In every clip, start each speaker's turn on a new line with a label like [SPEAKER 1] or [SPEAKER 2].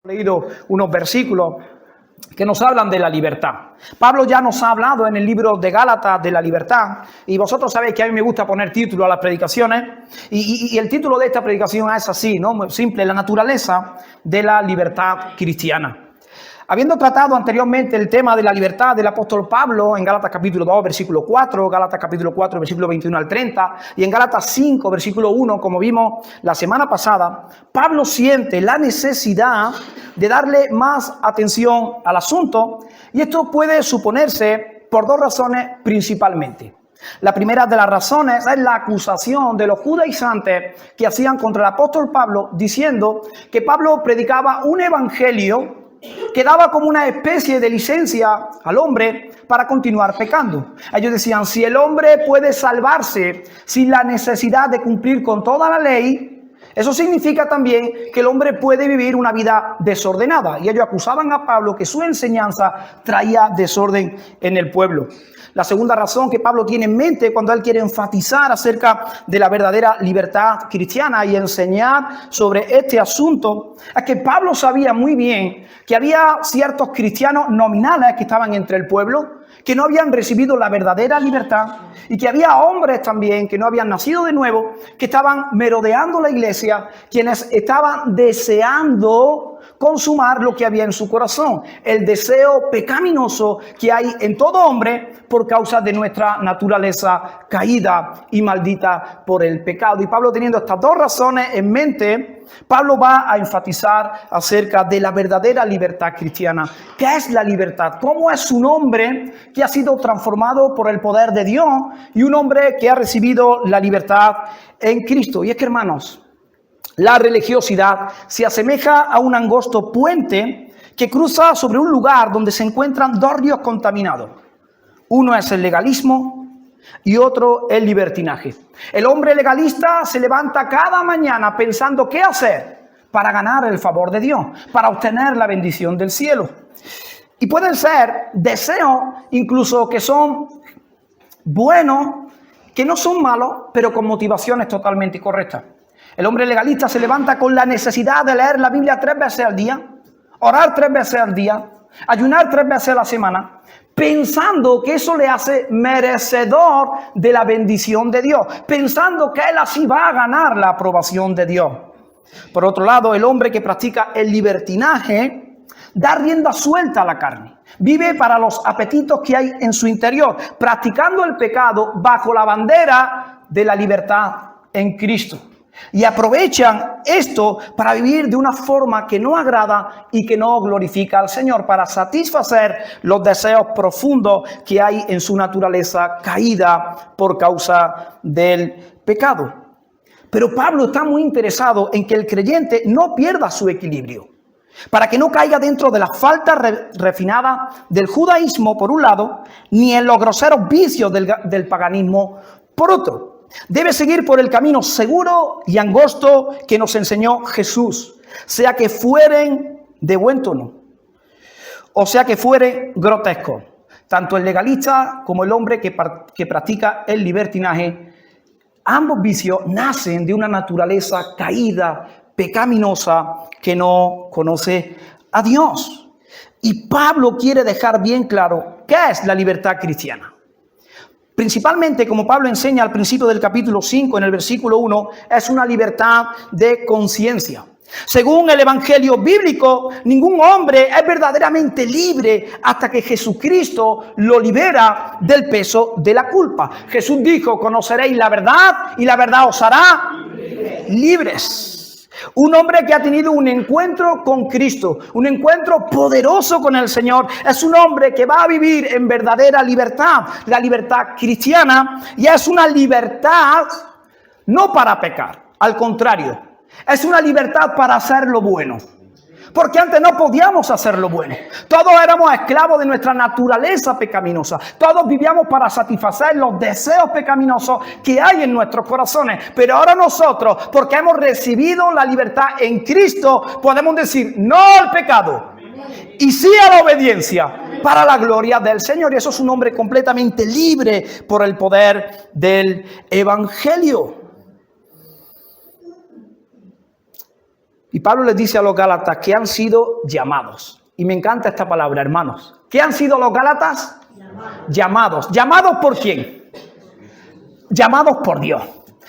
[SPEAKER 1] Leído unos versículos que nos hablan de la libertad. Pablo ya nos ha hablado en el libro de Gálatas de la libertad, y vosotros sabéis que a mí me gusta poner título a las predicaciones, y el título de esta predicación es así, ¿no? Muy simple: la naturaleza de la libertad cristiana. Habiendo tratado anteriormente el tema de la libertad del apóstol Pablo en Gálatas capítulo 2, versículo 4, Gálatas capítulo 4, versículo 21 al 30, y en Gálatas 5, versículo 1, como vimos la semana pasada, Pablo siente la necesidad de darle más atención al asunto, y esto puede suponerse por dos razones principalmente. La primera de las razones es la acusación de los judaizantes que hacían contra el apóstol Pablo, diciendo que Pablo predicaba un evangelio que daba como una especie de licencia al hombre para continuar pecando. Ellos decían: si el hombre puede salvarse sin la necesidad de cumplir con toda la ley, eso significa también que el hombre puede vivir una vida desordenada. Y ellos acusaban a Pablo que su enseñanza traía desorden en el pueblo. La segunda razón que Pablo tiene en mente cuando él quiere enfatizar acerca de la verdadera libertad cristiana y enseñar sobre este asunto es que Pablo sabía muy bien que había ciertos cristianos nominales que estaban entre el pueblo, que no habían recibido la verdadera libertad, y que había hombres también que no habían nacido de nuevo, que estaban merodeando la iglesia, quienes estaban deseando consumar lo que había en su corazón, el deseo pecaminoso que hay en todo hombre por causa de nuestra naturaleza caída y maldita por el pecado. Y Pablo, teniendo estas dos razones en mente, Pablo va a enfatizar acerca de la verdadera libertad cristiana. ¿Qué es la libertad? ¿Cómo es un hombre que ha sido transformado por el poder de Dios y un hombre que ha recibido la libertad en Cristo? Y es que, hermanos, la religiosidad se asemeja a un angosto puente que cruza sobre un lugar donde se encuentran dos ríos contaminados. Uno es el legalismo y otro el libertinaje. El hombre legalista se levanta cada mañana pensando qué hacer para ganar el favor de Dios, para obtener la bendición del cielo. Y pueden ser deseos incluso que son buenos, que no son malos, pero con motivaciones totalmente correctas. El hombre legalista se levanta con la necesidad de leer la Biblia 3 veces al día, orar 3 veces al día, ayunar 3 veces a la semana, pensando que eso le hace merecedor de la bendición de Dios, pensando que él así va a ganar la aprobación de Dios. Por otro lado, el hombre que practica el libertinaje da rienda suelta a la carne, vive para los apetitos que hay en su interior, practicando el pecado bajo la bandera de la libertad en Cristo. Y aprovechan esto para vivir de una forma que no agrada y que no glorifica al Señor, para satisfacer los deseos profundos que hay en su naturaleza caída por causa del pecado. Pero Pablo está muy interesado en que el creyente no pierda su equilibrio, para que no caiga dentro de la falta refinada del judaísmo por un lado, ni en los groseros vicios del paganismo por otro. Debe seguir por el camino seguro y angosto que nos enseñó Jesús, sea que fueren de buen tono, o sea que fuere grotesco. Tanto el legalista como el hombre que practica el libertinaje, ambos vicios nacen de una naturaleza caída, pecaminosa, que no conoce a Dios. Y Pablo quiere dejar bien claro qué es la libertad cristiana. Principalmente, como Pablo enseña al principio del capítulo 5, en el versículo 1, es una libertad de conciencia. Según el evangelio bíblico, ningún hombre es verdaderamente libre hasta que Jesucristo lo libera del peso de la culpa. Jesús dijo: conoceréis la verdad y la verdad os hará libres. Un hombre que ha tenido un encuentro con Cristo, un encuentro poderoso con el Señor, es un hombre que va a vivir en verdadera libertad, la libertad cristiana, y es una libertad no para pecar, al contrario, es una libertad para hacer lo bueno. Porque antes no podíamos hacer lo bueno. Todos éramos esclavos de nuestra naturaleza pecaminosa. Todos vivíamos para satisfacer los deseos pecaminosos que hay en nuestros corazones. Pero ahora nosotros, porque hemos recibido la libertad en Cristo, podemos decir no al pecado y sí a la obediencia para la gloria del Señor. Y eso es un hombre completamente libre por el poder del evangelio. Y Pablo les dice a los Gálatas que han sido llamados. Y me encanta esta palabra, hermanos. ¿Qué han sido los Gálatas? Llamados. ¿Llamados por quién? Llamados por Dios.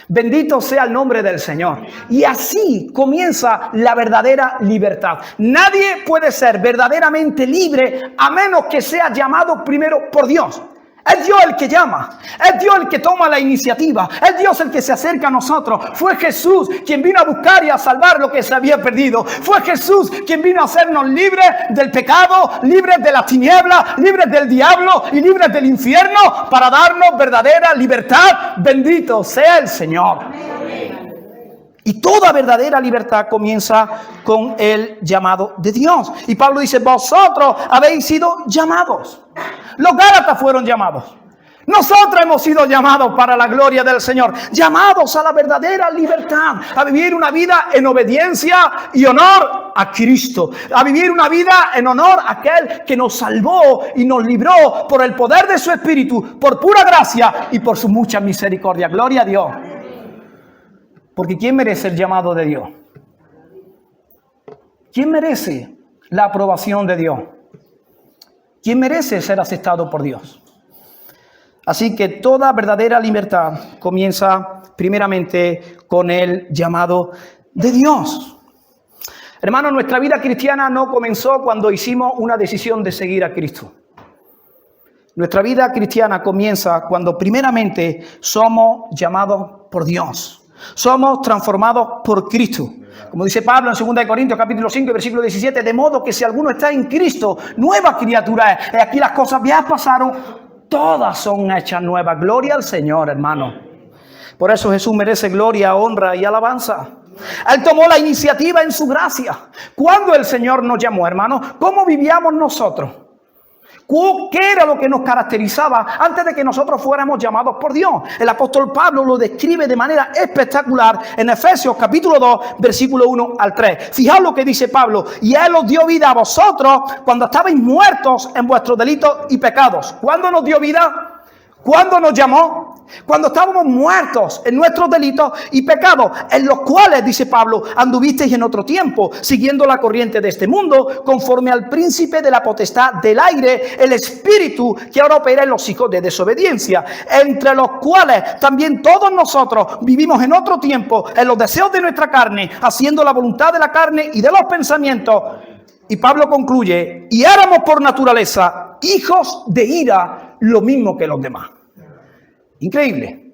[SPEAKER 1] Bendito sea el nombre del Señor. Y así comienza la verdadera libertad. Nadie puede ser verdaderamente libre a menos que sea llamado primero por Dios. Es Dios el que llama, es Dios el que toma la iniciativa, es Dios el que se acerca a nosotros. Fue Jesús quien vino a buscar y a salvar lo que se había perdido. Fue Jesús quien vino a hacernos libres del pecado, libres de las tinieblas, libres del diablo y libres del infierno para darnos verdadera libertad. Bendito sea el Señor. Y toda verdadera libertad comienza con el llamado de Dios. Y Pablo dice, vosotros habéis sido llamados. Los Gálatas fueron llamados. Nosotros hemos sido llamados para la gloria del Señor. Llamados a la verdadera libertad. A vivir una vida en obediencia y honor a Cristo. A vivir una vida en honor a aquel que nos salvó y nos libró por el poder de su Espíritu, por pura gracia y por su mucha misericordia. Gloria a Dios. Porque ¿quién merece el llamado de Dios? ¿Quién merece la aprobación de Dios? ¿Quién merece ser aceptado por Dios? Así que toda verdadera libertad comienza primeramente con el llamado de Dios. Hermanos, nuestra vida cristiana no comenzó cuando hicimos una decisión de seguir a Cristo. Nuestra vida cristiana comienza cuando primeramente somos llamados por Dios. Somos transformados por Cristo. Como dice Pablo en 2 Corintios capítulo 5 versículo 17, de modo que si alguno está en Cristo, nueva criatura es. Aquí las cosas viejas pasaron, todas son hechas nuevas. Gloria al Señor, hermano. Por eso Jesús merece gloria, honra y alabanza. Él tomó la iniciativa en su gracia. Cuando el Señor nos llamó, hermano, ¿cómo vivíamos nosotros? ¿Qué era lo que nos caracterizaba antes de que nosotros fuéramos llamados por Dios? El apóstol Pablo lo describe de manera espectacular en Efesios capítulo 2, versículo 1 al 3. Fijaos lo que dice Pablo. Y Él os dio vida a vosotros cuando estabais muertos en vuestros delitos y pecados. ¿Cuándo nos dio vida? ¿Cuándo nos llamó? Cuando estábamos muertos en nuestros delitos y pecados, en los cuales, dice Pablo, anduvisteis en otro tiempo, siguiendo la corriente de este mundo, conforme al príncipe de la potestad del aire, el espíritu que ahora opera en los hijos de desobediencia, entre los cuales también todos nosotros vivimos en otro tiempo, en los deseos de nuestra carne, haciendo la voluntad de la carne y de los pensamientos. Y Pablo concluye, y éramos por naturaleza hijos de ira, lo mismo que los demás. Increíble.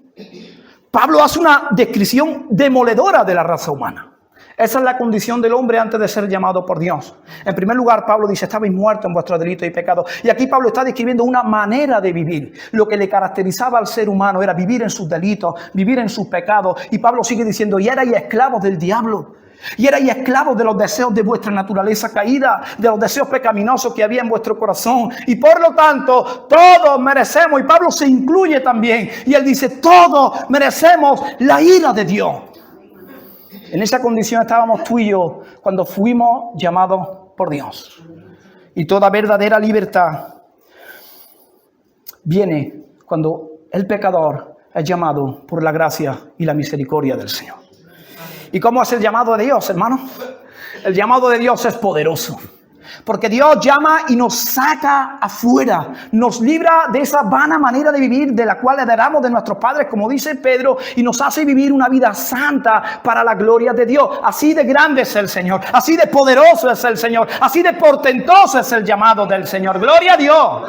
[SPEAKER 1] Pablo hace una descripción demoledora de la raza humana. Esa es la condición del hombre antes de ser llamado por Dios. En primer lugar, Pablo dice, estabais muertos en vuestros delitos y pecados. Y aquí Pablo está describiendo una manera de vivir. Lo que le caracterizaba al ser humano era vivir en sus delitos, vivir en sus pecados. Y Pablo sigue diciendo, y erais esclavos del diablo. Y erais esclavos de los deseos de vuestra naturaleza caída, de los deseos pecaminosos que había en vuestro corazón. Y por lo tanto, todos merecemos, y Pablo se incluye también, y él dice, todos merecemos la ira de Dios. En esa condición estábamos tú y yo cuando fuimos llamados por Dios. Y toda verdadera libertad viene cuando el pecador es llamado por la gracia y la misericordia del Señor. ¿Y cómo es el llamado de Dios, hermano? El llamado de Dios es poderoso. Porque Dios llama y nos saca afuera. Nos libra de esa vana manera de vivir de la cual heredamos de nuestros padres, como dice Pedro, y nos hace vivir una vida santa para la gloria de Dios. Así de grande es el Señor. Así de poderoso es el Señor. Así de portentoso es el llamado del Señor. ¡Gloria a Dios!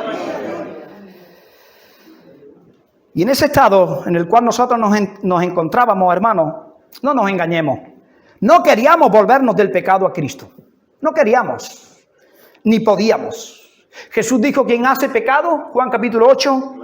[SPEAKER 1] Y en ese estado en el cual nosotros nos encontrábamos, hermanos, no nos engañemos. No queríamos volvernos del pecado a Cristo. No queríamos, ni podíamos. Jesús dijo, quien hace pecado, Juan capítulo 8,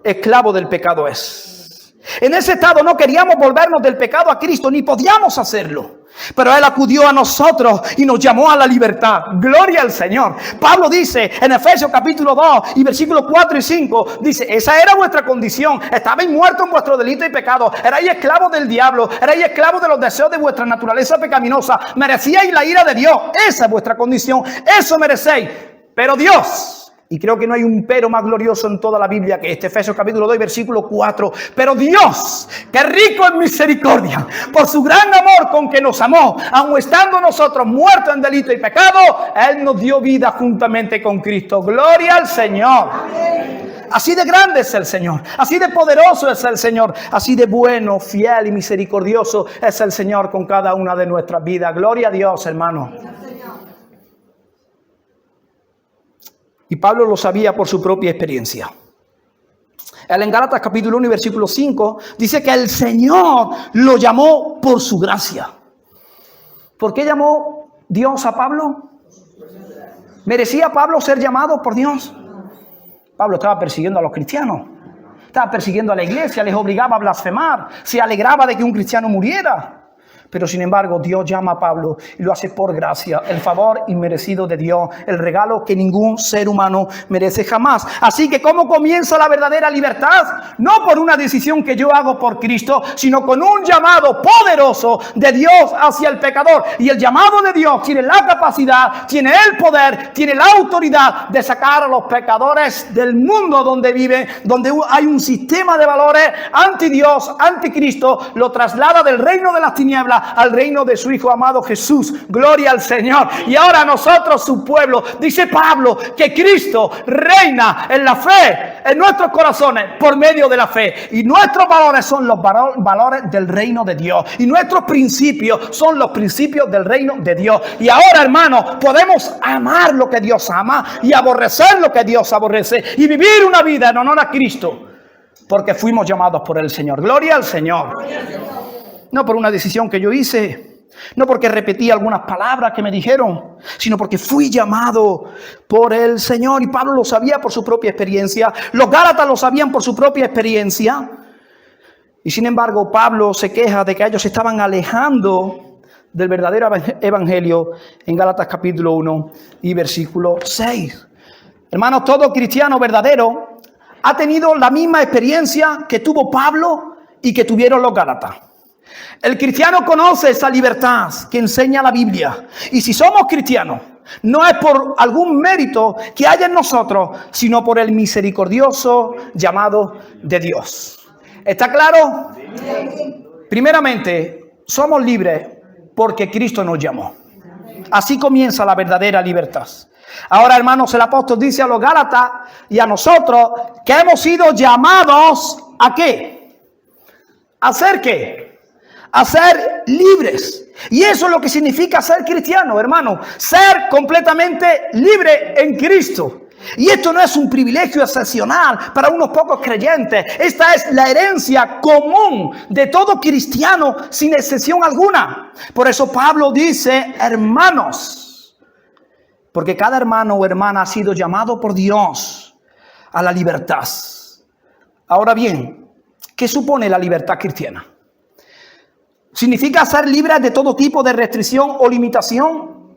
[SPEAKER 1] esclavo del pecado es. En ese estado no queríamos volvernos del pecado a Cristo, ni podíamos hacerlo. Pero Él acudió a nosotros y nos llamó a la libertad. Gloria al Señor. Pablo dice en Efesios capítulo 2 y versículos 4 y 5, dice, esa era vuestra condición. Estabais muertos en vuestro delito y pecado. Erais esclavos del diablo. Erais esclavos de los deseos de vuestra naturaleza pecaminosa. Merecíais la ira de Dios. Esa es vuestra condición. Eso merecéis. Pero Dios, Y creo que no hay un pero más glorioso en toda la Biblia que este. Efesios capítulo 2, versículo 4. Pero Dios, que es rico en misericordia, por su gran amor con que nos amó, aun estando nosotros muertos en delito y pecado, Él nos dio vida juntamente con Cristo. Gloria al Señor. Amén. Así de grande es el Señor, así de poderoso es el Señor, así de bueno, fiel y misericordioso es el Señor con cada una de nuestras vidas. Gloria a Dios, hermano. Y Pablo lo sabía por su propia experiencia. Él en Gálatas capítulo 1 y versículo 5 dice que el Señor lo llamó por su gracia. ¿Por qué llamó Dios a Pablo? ¿Merecía Pablo ser llamado por Dios? Pablo estaba persiguiendo a los cristianos, estaba persiguiendo a la iglesia, les obligaba a blasfemar, se alegraba de que un cristiano muriera. Pero sin embargo, Dios llama a Pablo y lo hace por gracia, el favor inmerecido de Dios, el regalo que ningún ser humano merece jamás. Así que, ¿cómo comienza la verdadera libertad? No por una decisión que yo hago por Cristo, sino con un llamado poderoso de Dios hacia el pecador. Y el llamado de Dios tiene la capacidad, tiene el poder, tiene la autoridad de sacar a los pecadores del mundo donde viven, donde hay un sistema de valores anti Dios, anti Cristo, lo traslada del reino de las tinieblas al reino de su Hijo amado Jesús. Gloria al Señor. Y ahora nosotros, su pueblo, dice Pablo, que Cristo reina en la fe, en nuestros corazones, por medio de la fe. Y nuestros valores son los valores del reino de Dios. Y nuestros principios son los principios del reino de Dios. Y ahora, hermanos, podemos amar lo que Dios ama y aborrecer lo que Dios aborrece. Y vivir una vida en honor a Cristo, porque fuimos llamados por el Señor. Gloria al Señor. Gloria al Señor. No por una decisión que yo hice, no porque repetí algunas palabras que me dijeron, sino porque fui llamado por el Señor. Y Pablo lo sabía por su propia experiencia, los Gálatas lo sabían por su propia experiencia. Y sin embargo, Pablo se queja de que ellos se estaban alejando del verdadero evangelio en Gálatas capítulo 1 y versículo 6. Hermanos, todo cristiano verdadero ha tenido la misma experiencia que tuvo Pablo y que tuvieron los Gálatas. El cristiano conoce esa libertad que enseña la Biblia. Y si somos cristianos, no es por algún mérito que haya en nosotros, sino por el misericordioso llamado de Dios. ¿Está claro? Sí. Primeramente, somos libres porque Cristo nos llamó. Así comienza la verdadera libertad. Ahora, hermanos, el apóstol dice a los Gálatas y a nosotros que hemos sido llamados ¿a qué? ¿A ser qué? A ser libres. Y eso es lo que significa ser cristiano, hermano. Ser completamente libre en Cristo. Y esto no es un privilegio excepcional para unos pocos creyentes. Esta es la herencia común de todo cristiano sin excepción alguna. Por eso Pablo dice, hermanos, porque cada hermano o hermana ha sido llamado por Dios a la libertad. Ahora bien, ¿qué supone la libertad cristiana? ¿Significa ser libres de todo tipo de restricción o limitación?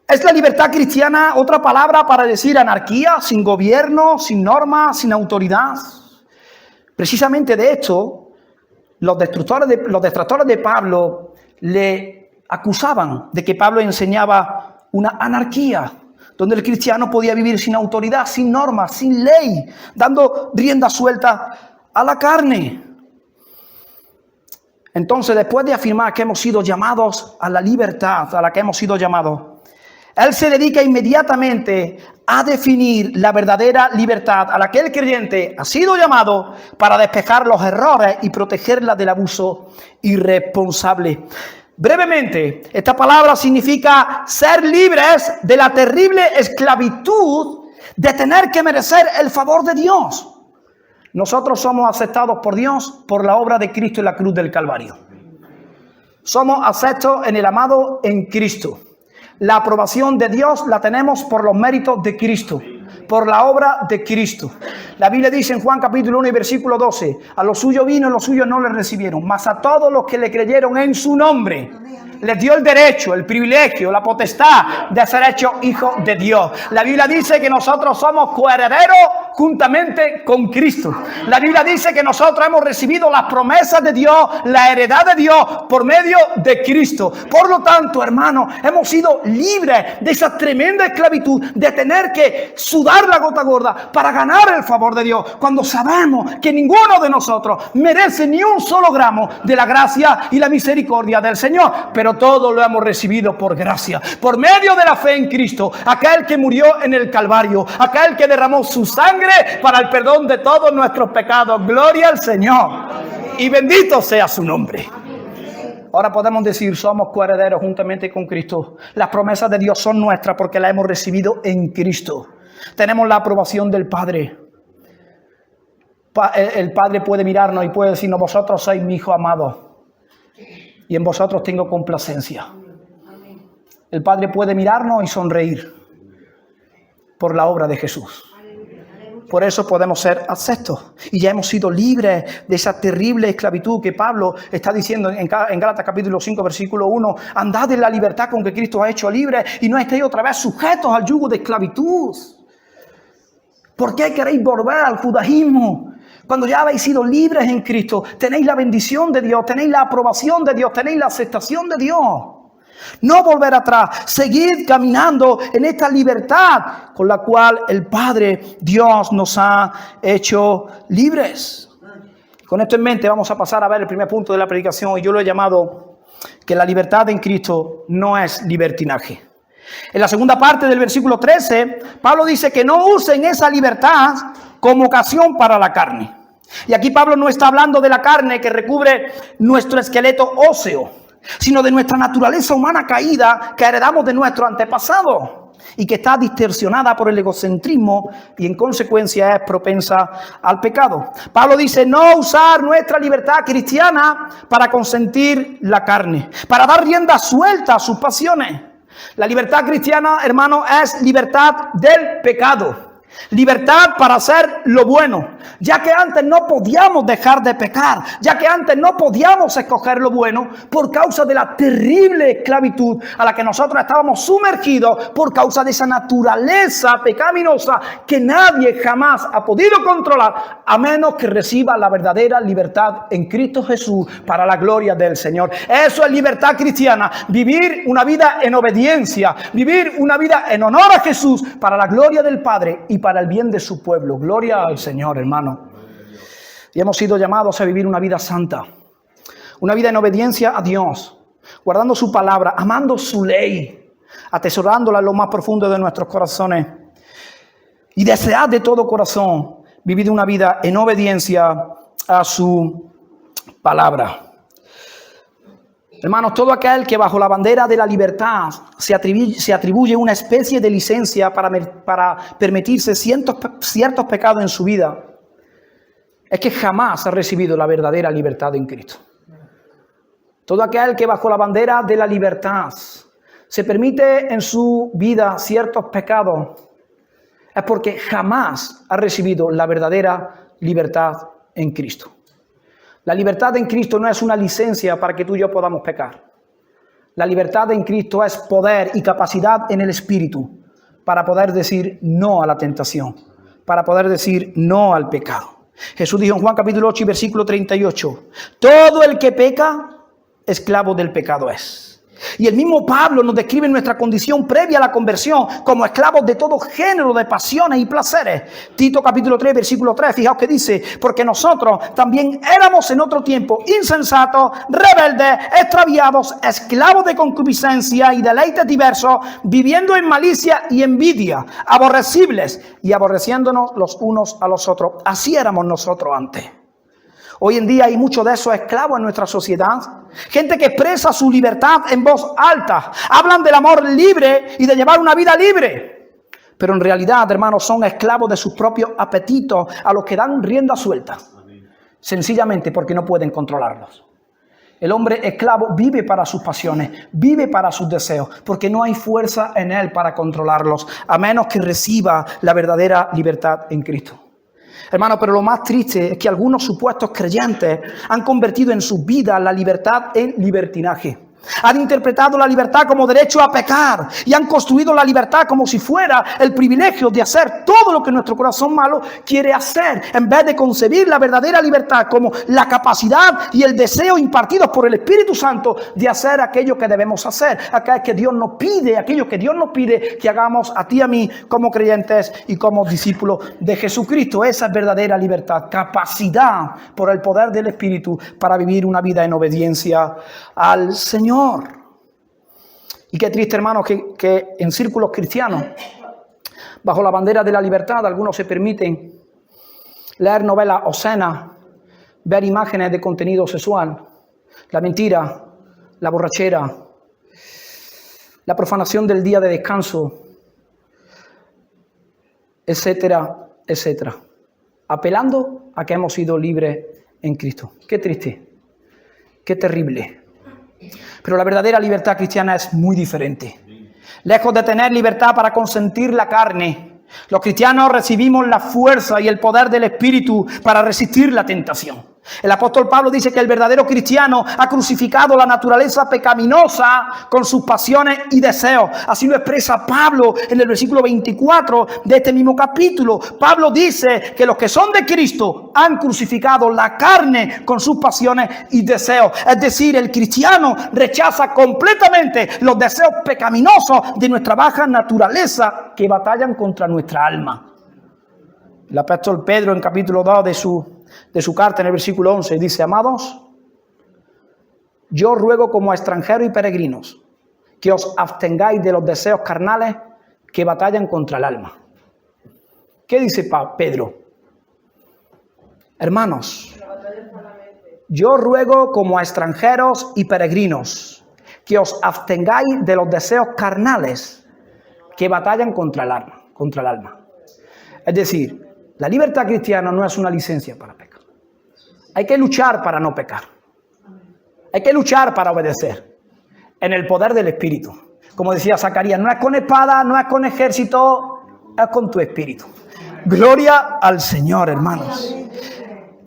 [SPEAKER 1] ¿Es la libertad cristiana otra palabra para decir anarquía, sin gobierno, sin normas, sin autoridad? Precisamente de hecho, los detractores de Pablo le acusaban de que Pablo enseñaba una anarquía, donde el cristiano podía vivir sin autoridad, sin normas, sin ley, dando rienda suelta a la carne. Entonces, después de afirmar que hemos sido llamados a la libertad, a la que hemos sido llamados, él se dedica inmediatamente a definir la verdadera libertad a la que el creyente ha sido llamado para despejar los errores y protegerla del abuso irresponsable. Brevemente, esta palabra significa ser libres de la terrible esclavitud de tener que merecer el favor de Dios. Nosotros somos aceptados por Dios por la obra de Cristo en la cruz del Calvario. Somos aceptos en el amado en Cristo. La aprobación de Dios la tenemos por los méritos de Cristo, por la obra de Cristo. La Biblia dice en Juan capítulo 1 y versículo 12, a los suyos vino y los suyos no le recibieron, mas a todos los que le creyeron en su nombre, les dio el derecho, el privilegio, la potestad de ser hechos hijos de Dios. La Biblia dice que nosotros somos coherederos juntamente con Cristo. La Biblia dice que nosotros hemos recibido las promesas de Dios, la heredad de Dios por medio de Cristo. Por lo tanto, hermano, hemos sido libres de esa tremenda esclavitud de tener que sudar la gota gorda para ganar el favor de Dios, cuando sabemos que ninguno de nosotros merece ni un solo gramo de la gracia y la misericordia del Señor, pero todo lo hemos recibido por gracia, por medio de la fe en Cristo, aquel que murió en el Calvario, aquel que derramó su sangre para el perdón de todos nuestros pecados. Gloria al Señor y bendito sea su nombre. Ahora podemos decir, somos coherederos juntamente con Cristo. Las promesas de Dios son nuestras porque las hemos recibido en Cristo. Tenemos la aprobación del Padre. El Padre puede mirarnos y puede decirnos, vosotros sois mi hijo amado y en vosotros tengo complacencia. El Padre puede mirarnos y sonreír por la obra de Jesús. Por eso podemos ser aceptos y ya hemos sido libres de esa terrible esclavitud que Pablo está diciendo en Gálatas capítulo 5 versículo 1. Andad en la libertad con que Cristo ha hecho libre y no estéis otra vez sujetos al yugo de esclavitud. ¿Por qué queréis volver al judaísmo? Cuando ya habéis sido libres en Cristo, tenéis la bendición de Dios, tenéis la aprobación de Dios, tenéis la aceptación de Dios. No volver atrás, seguir caminando en esta libertad con la cual el Padre Dios nos ha hecho libres. Con esto en mente vamos a pasar a ver el primer punto de la predicación y yo lo he llamado que la libertad en Cristo no es libertinaje. En la segunda parte del versículo 13, Pablo dice que no usen esa libertad como ocasión para la carne. Y aquí Pablo no está hablando de la carne que recubre nuestro esqueleto óseo, sino de nuestra naturaleza humana caída que heredamos de nuestro antepasado y que está distorsionada por el egocentrismo y en consecuencia es propensa al pecado. Pablo dice no usar nuestra libertad cristiana para consentir la carne, para dar rienda suelta a sus pasiones. La libertad cristiana, hermano, es libertad del pecado. Libertad para hacer lo bueno, ya que antes no podíamos dejar de pecar, ya que antes no podíamos escoger lo bueno por causa de la terrible esclavitud a la que nosotros estábamos sumergidos por causa de esa naturaleza pecaminosa que nadie jamás ha podido controlar a menos que reciba la verdadera libertad en Cristo Jesús para la gloria del Señor. Eso es libertad cristiana, vivir una vida en obediencia, vivir una vida en honor a Jesús para la gloria del Padre y para el bien de su pueblo. Gloria al Señor, hermano. Y hemos sido llamados a vivir una vida santa, una vida en obediencia a Dios, guardando su palabra, amando su ley, atesorándola en lo más profundo de nuestros corazones y desear de todo corazón vivir una vida en obediencia a su palabra. Hermanos, todo aquel que bajo la bandera de la libertad se atribuye una especie de licencia para permitirse ciertos pecados en su vida, es que jamás ha recibido la verdadera libertad en Cristo. Todo aquel que bajo la bandera de la libertad se permite en su vida ciertos pecados, es porque jamás ha recibido la verdadera libertad en Cristo. La libertad en Cristo no es una licencia para que tú y yo podamos pecar. La libertad en Cristo es poder y capacidad en el Espíritu para poder decir no a la tentación, para poder decir no al pecado. Jesús dijo en Juan capítulo 8 y versículo 38, todo el que peca, esclavo del pecado es. Y el mismo Pablo nos describe nuestra condición previa a la conversión como esclavos de todo género de pasiones y placeres. Tito capítulo 3 versículo 3, fijaos que dice, porque nosotros también éramos en otro tiempo insensatos, rebeldes, extraviados, esclavos de concupiscencia y deleites diversos, viviendo en malicia y envidia, aborrecibles y aborreciéndonos los unos a los otros. Así éramos nosotros antes. Hoy en día hay muchos de esos esclavos en nuestra sociedad. Gente que expresa su libertad en voz alta. Hablan del amor libre y de llevar una vida libre. Pero en realidad, hermanos, son esclavos de sus propios apetitos a los que dan rienda suelta. Sencillamente porque no pueden controlarlos. El hombre esclavo vive para sus pasiones, vive para sus deseos, porque no hay fuerza en él para controlarlos, a menos que reciba la verdadera libertad en Cristo. Hermano, pero lo más triste es que algunos supuestos creyentes han convertido en su vida la libertad en libertinaje. Han interpretado la libertad como derecho a pecar y han construido la libertad como si fuera el privilegio de hacer todo lo que nuestro corazón malo quiere hacer, en vez de concebir la verdadera libertad como la capacidad y el deseo impartidos por el Espíritu Santo de hacer aquello que debemos hacer, aquello que Dios nos pide que hagamos a ti y a mí como creyentes y como discípulos de Jesucristo. Esa es verdadera libertad, capacidad por el poder del Espíritu para vivir una vida en obediencia al Señor. Y qué triste, hermanos, que en círculos cristianos, bajo la bandera de la libertad, algunos se permiten leer novelas obscenas, ver imágenes de contenido sexual, la mentira, la borrachera, la profanación del día de descanso, etcétera, etcétera, apelando a que hemos sido libres en Cristo. Qué triste, qué terrible. Pero la verdadera libertad cristiana es muy diferente. Lejos de tener libertad para consentir la carne, los cristianos recibimos la fuerza y el poder del Espíritu para resistir la tentación. El apóstol Pablo dice que el verdadero cristiano ha crucificado la naturaleza pecaminosa con sus pasiones y deseos. Así lo expresa Pablo en el versículo 24 de este mismo capítulo. Pablo dice que los que son de Cristo han crucificado la carne con sus pasiones y deseos. Es decir, el cristiano rechaza completamente los deseos pecaminosos de nuestra baja naturaleza que batallan contra nuestra alma. El apóstol Pedro en capítulo 2 de su carta, en el versículo 11, dice: amados, yo ruego como a extranjeros y peregrinos que os abstengáis de los deseos carnales que batallan contra el alma. ¿Qué dice Pedro? Hermanos, yo ruego como a extranjeros y peregrinos que os abstengáis de los deseos carnales que batallan contra el alma. Es decir, la libertad cristiana no es una licencia para pecar. Hay que luchar para no pecar. Hay que luchar para obedecer en el poder del Espíritu. Como decía Zacarías, no es con espada, no es con ejército, es con tu Espíritu. Gloria al Señor, hermanos.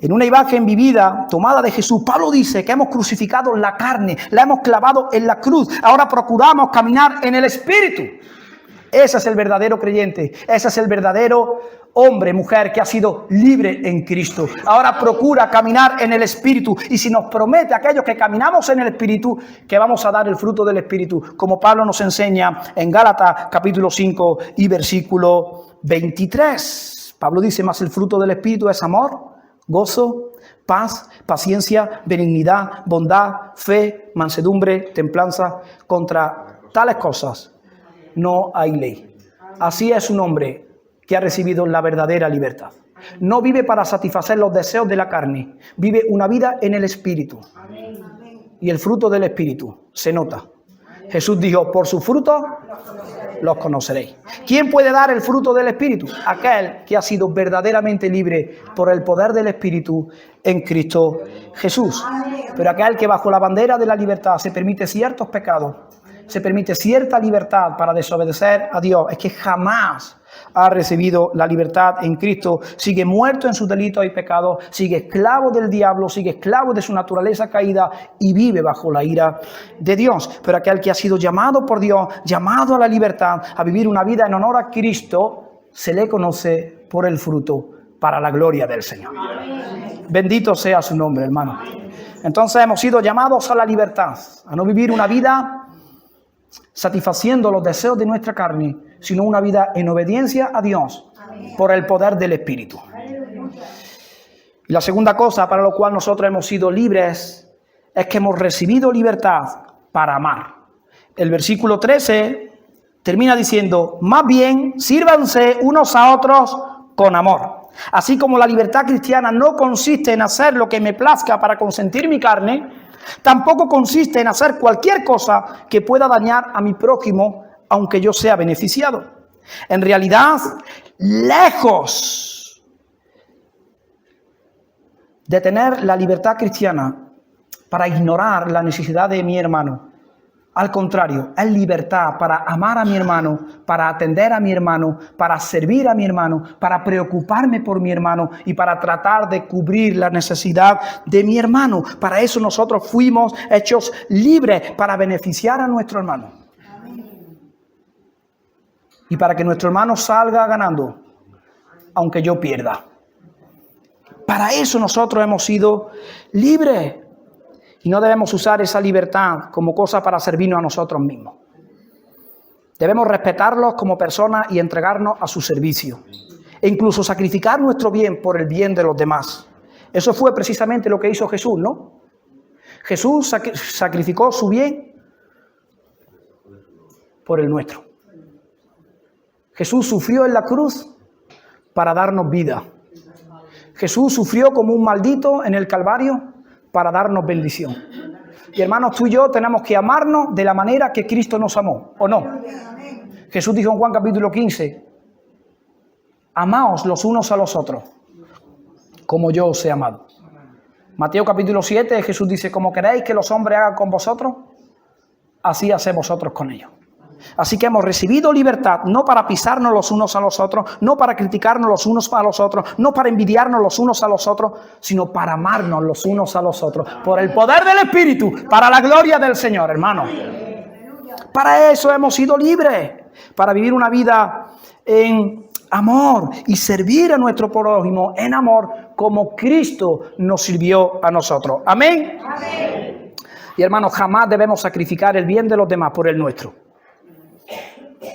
[SPEAKER 1] En una imagen vivida, tomada de Jesús, Pablo dice que hemos crucificado la carne, la hemos clavado en la cruz. Ahora procuramos caminar en el Espíritu. Ese es el verdadero creyente, ese es el verdadero hombre, mujer que ha sido libre en Cristo. Ahora procura caminar en el Espíritu, y si nos promete a aquellos que caminamos en el Espíritu que vamos a dar el fruto del Espíritu, como Pablo nos enseña en Gálatas capítulo 5 y versículo 23. Pablo dice: mas el fruto del Espíritu es amor, gozo, paz, paciencia, benignidad, bondad, fe, mansedumbre, templanza. Contra tales cosas no hay ley. Así es un hombre que ha recibido la verdadera libertad. No vive para satisfacer los deseos de la carne, vive una vida en el Espíritu. Y el fruto del Espíritu se nota. Jesús dijo: por sus frutos los conoceréis. ¿Quién puede dar el fruto del Espíritu? Aquel que ha sido verdaderamente libre por el poder del Espíritu en Cristo Jesús. Pero aquel que bajo la bandera de la libertad se permite ciertos pecados, se permite cierta libertad para desobedecer a Dios, es que jamás ha recibido la libertad en Cristo, sigue muerto en sus delitos y pecados, sigue esclavo del diablo, sigue esclavo de su naturaleza caída y vive bajo la ira de Dios. Pero aquel que ha sido llamado por Dios, llamado a la libertad, a vivir una vida en honor a Cristo, se le conoce por el fruto para la gloria del Señor. Bendito sea su nombre, hermano. Entonces hemos sido llamados a la libertad, a no vivir una vida satisfaciendo los deseos de nuestra carne, sino una vida en obediencia a Dios por el poder del Espíritu. Y la segunda cosa para lo cual nosotros hemos sido libres es que hemos recibido libertad para amar. El versículo 13 termina diciendo: más bien sírvanse unos a otros con amor. Así como la libertad cristiana no consiste en hacer lo que me plazca para consentir mi carne, tampoco consiste en hacer cualquier cosa que pueda dañar a mi prójimo, aunque yo sea beneficiado. En realidad, lejos de tener la libertad cristiana para ignorar la necesidad de mi hermano, Al contrario, es libertad para amar a mi hermano, para atender a mi hermano, para servir a mi hermano, para preocuparme por mi hermano y para tratar de cubrir la necesidad de mi hermano. Para eso nosotros fuimos hechos libres, para beneficiar a nuestro hermano. Y para que nuestro hermano salga ganando, aunque yo pierda. Para eso nosotros hemos sido libres. Y no debemos usar esa libertad como cosa para servirnos a nosotros mismos. Debemos respetarlos como personas y entregarnos a su servicio. E incluso sacrificar nuestro bien por el bien de los demás. Eso fue precisamente lo que hizo Jesús, ¿no? Jesús sacrificó su bien por el nuestro. Jesús sufrió en la cruz para darnos vida. Jesús sufrió como un maldito en el Calvario para darnos bendición. Y hermanos, tú y yo tenemos que amarnos de la manera que Cristo nos amó, ¿o no? Jesús dijo en Juan capítulo 15, amaos los unos a los otros, como yo os he amado. Mateo capítulo 7, Jesús dice, como queréis que los hombres hagan con vosotros, así haced vosotros con ellos. Así que hemos recibido libertad, no para pisarnos los unos a los otros, no para criticarnos los unos a los otros, no para envidiarnos los unos a los otros, sino para amarnos los unos a los otros, por el poder del Espíritu, para la gloria del Señor, hermano. Para eso hemos sido libres, para vivir una vida en amor y servir a nuestro prójimo en amor, como Cristo nos sirvió a nosotros. Amén. Amén. Y hermanos, jamás debemos sacrificar el bien de los demás por el nuestro.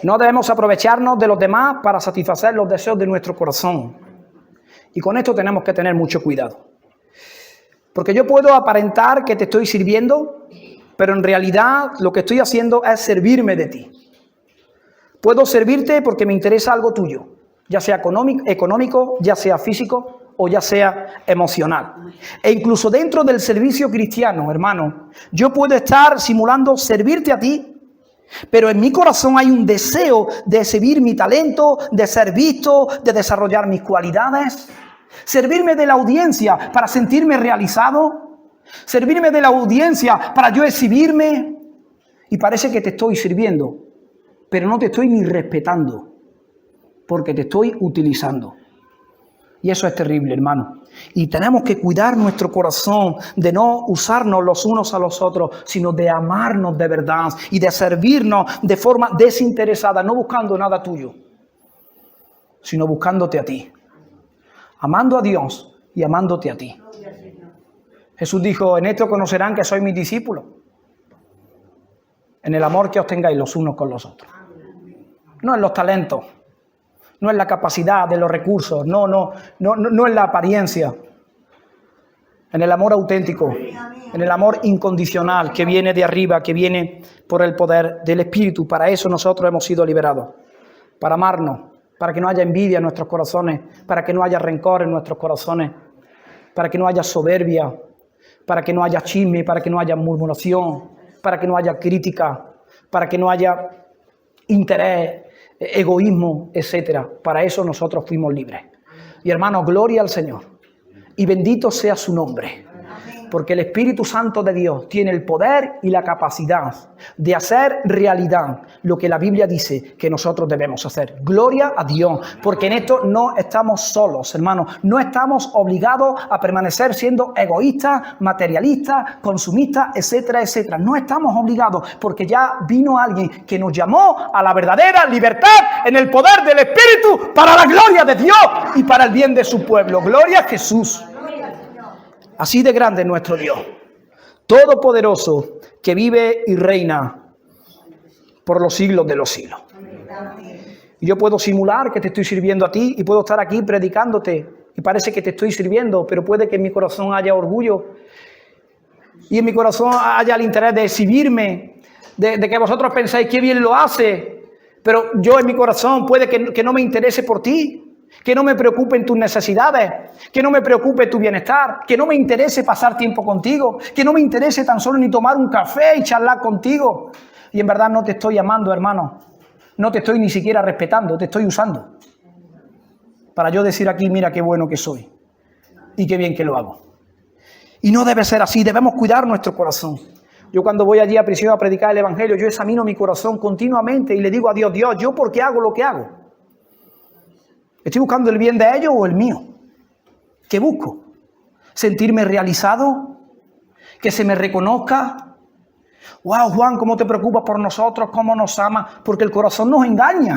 [SPEAKER 1] No debemos aprovecharnos de los demás para satisfacer los deseos de nuestro corazón. Y con esto tenemos que tener mucho cuidado. Porque yo puedo aparentar que te estoy sirviendo, pero en realidad lo que estoy haciendo es servirme de ti. Puedo servirte porque me interesa algo tuyo, ya sea económico, ya sea físico o ya sea emocional. E incluso dentro del servicio cristiano, hermano, yo puedo estar simulando servirte a ti, pero en mi corazón hay un deseo de exhibir mi talento, de ser visto, de desarrollar mis cualidades. Servirme de la audiencia para sentirme realizado. Servirme de la audiencia para yo exhibirme. Y parece que te estoy sirviendo, pero no te estoy ni respetando, porque te estoy utilizando. Y eso es terrible, hermano. Y tenemos que cuidar nuestro corazón de no usarnos los unos a los otros, sino de amarnos de verdad y de servirnos de forma desinteresada, no buscando nada tuyo, sino buscándote a ti. Amando a Dios y amándote a ti. Jesús dijo, en esto conocerán que sois mis discípulos, en el amor que os tengáis los unos con los otros. No en los talentos. No es la capacidad de los recursos, no es la apariencia. En el amor auténtico, en el amor incondicional que viene de arriba, que viene por el poder del Espíritu. Para eso nosotros hemos sido liberados. Para amarnos, para que no haya envidia en nuestros corazones, para que no haya rencor en nuestros corazones, para que no haya soberbia, para que no haya chisme, para que no haya murmuración, para que no haya crítica, para que no haya interés, egoísmo, etcétera. Para eso nosotros fuimos libres. Y hermanos, gloria al Señor. Y bendito sea su nombre. Porque el Espíritu Santo de Dios tiene el poder y la capacidad de hacer realidad lo que la Biblia dice que nosotros debemos hacer. Gloria a Dios. Porque en esto no estamos solos, hermanos. No estamos obligados a permanecer siendo egoístas, materialistas, consumistas, etcétera, etcétera. No estamos obligados porque ya vino alguien que nos llamó a la verdadera libertad en el poder del Espíritu para la gloria de Dios y para el bien de su pueblo. Gloria a Jesús. Así de grande es nuestro Dios, todopoderoso, que vive y reina por los siglos de los siglos. Y yo puedo simular que te estoy sirviendo a ti y puedo estar aquí predicándote y parece que te estoy sirviendo, pero puede que en mi corazón haya orgullo y en mi corazón haya el interés de exhibirme, de que vosotros pensáis qué bien lo hace, pero yo en mi corazón puede que no me interese por ti. Que no me preocupen tus necesidades, que no me preocupe tu bienestar, que no me interese pasar tiempo contigo, que no me interese tan solo ni tomar un café y charlar contigo. Y en verdad no te estoy amando, hermano. No te estoy ni siquiera respetando, te estoy usando. Para yo decir aquí, mira qué bueno que soy y qué bien que lo hago. Y no debe ser así, debemos cuidar nuestro corazón. Yo cuando voy allí a prisión a predicar el evangelio, yo examino mi corazón continuamente y le digo a Dios, Dios, ¿yo por qué hago lo que hago? ¿Estoy buscando el bien de ellos o el mío? ¿Qué busco? ¿Sentirme realizado? ¿Que se me reconozca? Wow, Juan, ¿cómo te preocupas por nosotros? ¿Cómo nos amas? Porque el corazón nos engaña.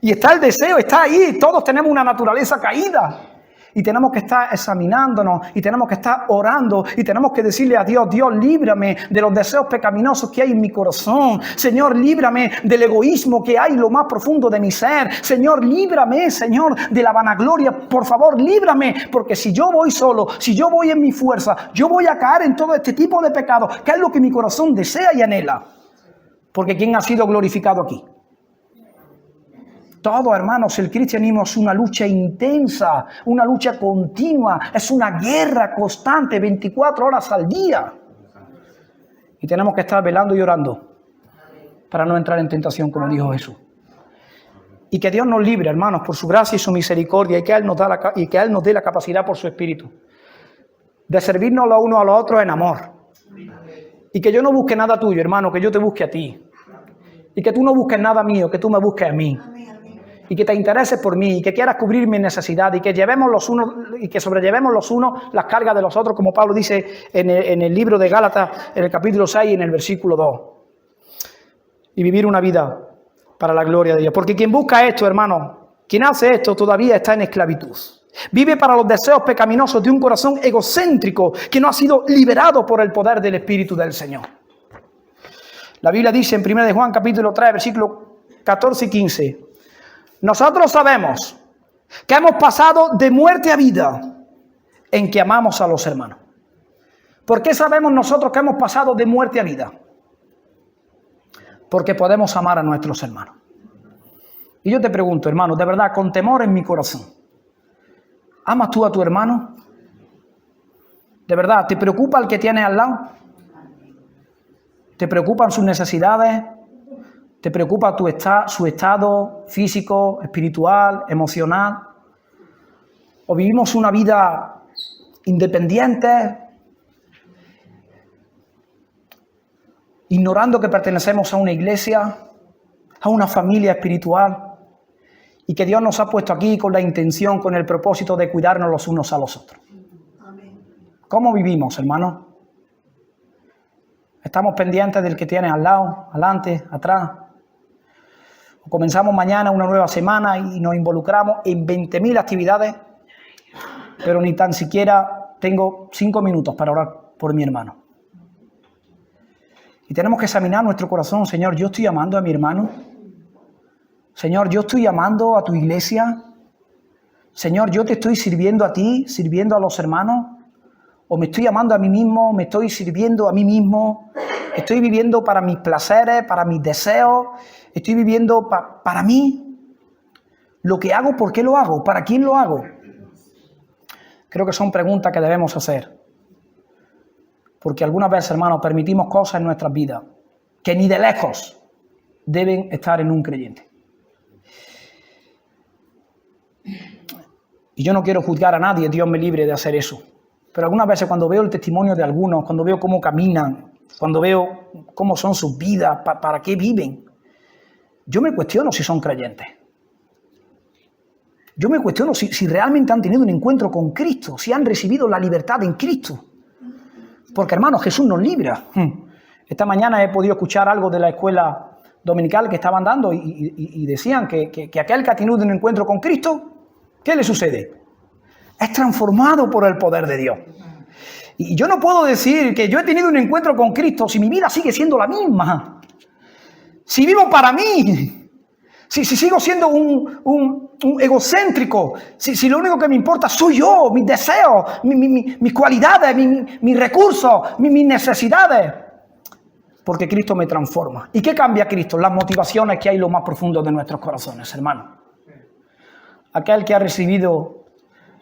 [SPEAKER 1] Y está el deseo, está ahí. Todos tenemos una naturaleza caída. Y tenemos que estar examinándonos, y tenemos que estar orando, y tenemos que decirle a Dios, Dios, líbrame de los deseos pecaminosos que hay en mi corazón. Señor, líbrame del egoísmo que hay en lo más profundo de mi ser. Señor, líbrame, Señor, de la vanagloria. Por favor, líbrame, porque si yo voy solo, si yo voy en mi fuerza, yo voy a caer en todo este tipo de pecados, que es lo que mi corazón desea y anhela. Porque ¿quién ha sido glorificado aquí? Todo, hermanos, el cristianismo es una lucha intensa, una lucha continua, es una guerra constante, 24 horas al día. Y tenemos que estar velando y orando para no entrar en tentación, como dijo Jesús. Y que Dios nos libre, hermanos, por su gracia y su misericordia, y que Él nos dé la capacidad por su Espíritu de servirnos los unos a los otros en amor. Y que yo no busque nada tuyo, hermano, que yo te busque a ti. Y que tú no busques nada mío, que tú me busques a mí. Y que te intereses por mí, y que quieras cubrir mi necesidad, y que sobrellevemos los unos las cargas de los otros, como Pablo dice en el libro de Gálatas, en el capítulo 6 y en el versículo 2. Y vivir una vida para la gloria de Dios. Porque quien busca esto, hermano, quien hace esto todavía está en esclavitud. Vive para los deseos pecaminosos de un corazón egocéntrico que no ha sido liberado por el poder del Espíritu del Señor. La Biblia dice en 1 de Juan capítulo 3, versículos 14 y 15. Nosotros sabemos que hemos pasado de muerte a vida en que amamos a los hermanos. ¿Por qué sabemos nosotros que hemos pasado de muerte a vida? Porque podemos amar a nuestros hermanos. Y yo te pregunto, hermano, de verdad, con temor en mi corazón, ¿amas tú a tu hermano? ¿De verdad, te preocupa el que tienes al lado? ¿Te preocupan sus necesidades? ¿Te preocupa su estado físico, espiritual, emocional? ¿O vivimos una vida independiente, ignorando que pertenecemos a una iglesia, a una familia espiritual, y que Dios nos ha puesto aquí con la intención, con el propósito de cuidarnos los unos a los otros? ¿Cómo vivimos, hermano? ¿Estamos pendientes del que tiene al lado, adelante, atrás? ¿O comenzamos mañana una nueva semana y nos involucramos en 20.000 actividades, pero ni tan siquiera tengo 5 minutos para orar por mi hermano? Y tenemos que examinar nuestro corazón. Señor, ¿yo estoy amando a mi hermano? Señor, ¿yo estoy amando a tu iglesia? Señor, ¿yo te estoy sirviendo a ti, sirviendo a los hermanos? ¿O me estoy amando a mí mismo, me estoy sirviendo a mí mismo? ¿Estoy viviendo para mis placeres, para mis deseos? ¿Estoy viviendo para mí? ¿Lo que hago, por qué lo hago? ¿Para quién lo hago? Creo que son preguntas que debemos hacer. Porque algunas veces, hermanos, permitimos cosas en nuestras vidas que ni de lejos deben estar en un creyente. Y yo no quiero juzgar a nadie, Dios me libre de hacer eso. Pero algunas veces cuando veo el testimonio de algunos, cuando veo cómo caminan, cuando veo cómo son sus vidas, para qué viven, yo me cuestiono si son creyentes. Yo me cuestiono si realmente han tenido un encuentro con Cristo, si han recibido la libertad en Cristo. Porque, hermanos, Jesús nos libra. Esta mañana he podido escuchar algo de la escuela dominical que estaban dando y decían que aquel que ha tenido un encuentro con Cristo, ¿qué le sucede? Es transformado por el poder de Dios. Y yo no puedo decir que yo he tenido un encuentro con Cristo si mi vida sigue siendo la misma. Si vivo para mí, si sigo siendo un egocéntrico, si lo único que me importa soy yo, mis deseos, mis cualidades, mis recursos, mis necesidades. Porque Cristo me transforma. ¿Y qué cambia Cristo? Las motivaciones que hay en lo más profundo de nuestros corazones, hermano. Aquel que ha recibido